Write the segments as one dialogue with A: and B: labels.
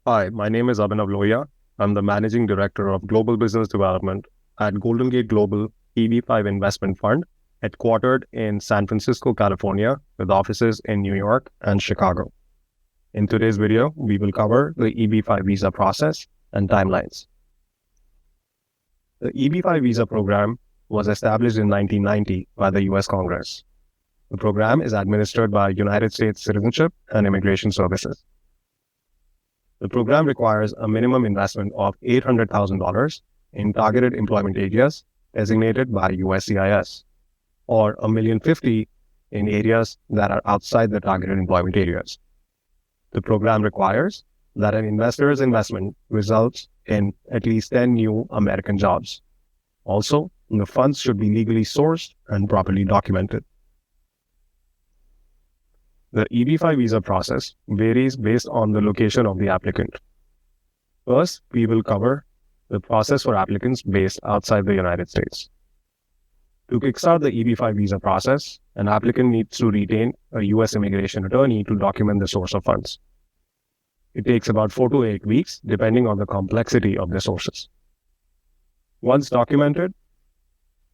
A: Hi, my name is Abhinav Lohia. I'm the Managing Director of Global Business Development at Golden Gate Global EB-5 Investment Fund, headquartered in San Francisco, California, with offices in New York and Chicago. In today's video, we will cover the EB-5 visa process and timelines. The EB-5 visa program was established in 1990 by the US Congress. The program is administered by United States Citizenship and Immigration Services. The program requires a minimum investment of $800,000 in targeted employment areas designated by USCIS, or $1,050,000 in areas that are outside the targeted employment areas. The program requires that an investor's investment results in at least 10 new American jobs. Also, the funds should be legally sourced and properly documented. The EB-5 visa process varies based on the location of the applicant. First, we will cover the process for applicants based outside the United States. To kickstart the EB-5 visa process, an applicant needs to retain a U.S. immigration attorney to document the source of funds. It takes about 4 to 8 weeks, depending on the complexity of the sources. Once documented,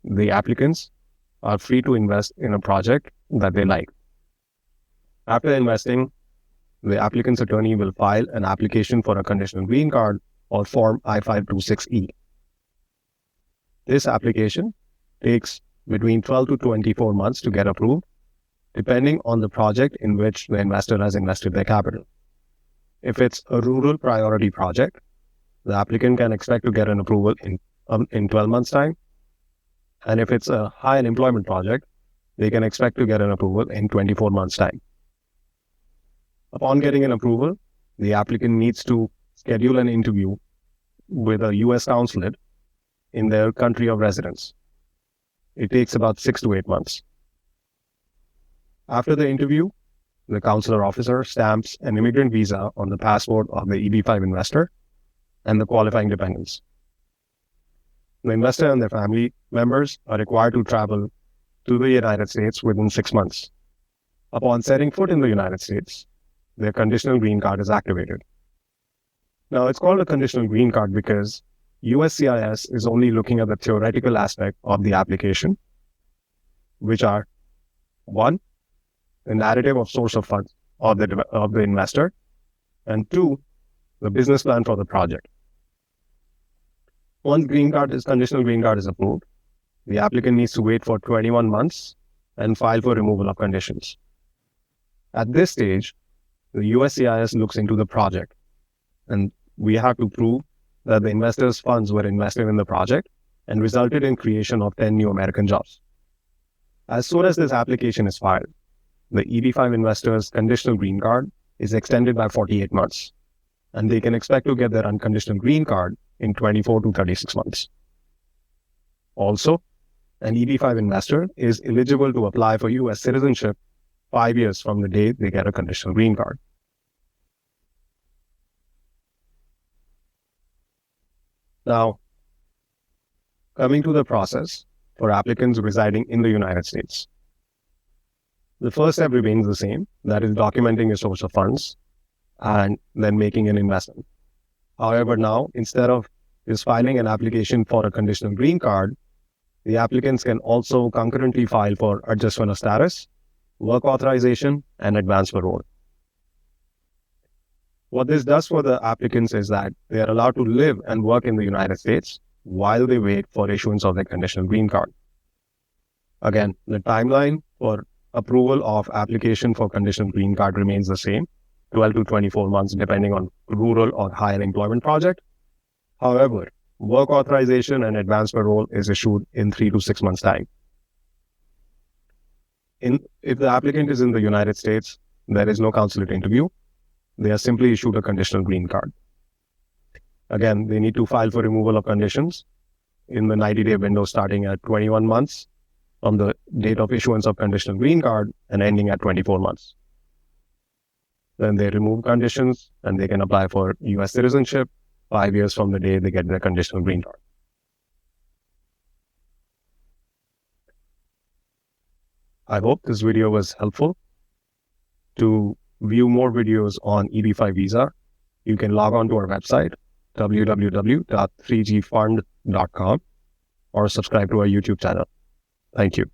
A: the applicants are free to invest in a project that they like. After investing, the applicant's attorney will file an application for a conditional green card or Form I-526E. This application takes between 12 to 24 months to get approved, depending on the project in which the investor has invested their capital. If it's a rural priority project, the applicant can expect to get an approval in 12 months' time. And if it's a high unemployment project, they can expect to get an approval in 24 months' time. Upon getting an approval, the applicant needs to schedule an interview with a U.S. consulate in their country of residence. It takes about 6 to 8 months. After the interview, the consular officer stamps an immigrant visa on the passport of the EB-5 investor and the qualifying dependents. The investor and their family members are required to travel to the United States within 6 months. Upon setting foot in the United States, their conditional green card is activated. Now, it's called a conditional green card because USCIS is only looking at the theoretical aspect of the application, which are 1, the narrative of source of funds of the investor, and 2, the business plan for the project. Once conditional green card is approved, the applicant needs to wait for 21 months and file for removal of conditions. At this stage, the USCIS looks into the project, and we have to prove that the investor's funds were invested in the project and resulted in creation of 10 new American jobs. As soon as this application is filed, the EB-5 investor's conditional green card is extended by 48 months, and they can expect to get their unconditional green card in 24 to 36 months. Also, an EB-5 investor is eligible to apply for U.S. citizenship 5 years from the day they get a conditional green card. Now, coming to the process for applicants residing in the United States. The first step remains the same, that is documenting a source of funds and then making an investment. However, now, instead of just filing an application for a conditional green card, the applicants can also concurrently file for adjustment of status, work authorization, and advance parole. What this does for the applicants is that they are allowed to live and work in the United States while they wait for issuance of their conditional green card. Again, the timeline for approval of application for conditional green card remains the same, 12 to 24 months depending on rural or higher employment project. However, work authorization and advance parole is issued in 3 to 6 months' time. If the applicant is in the United States, there is no consulate interview. They are simply issued a conditional green card. Again, they need to file for removal of conditions in the 90-day window starting at 21 months from the date of issuance of conditional green card and ending at 24 months. Then they remove conditions and they can apply for U.S. citizenship 5 years from the day they get their conditional green card. I hope this video was helpful. To view more videos on EB-5 visa, you can log on to our website, www.3gfund.com, or subscribe to our YouTube channel. Thank you.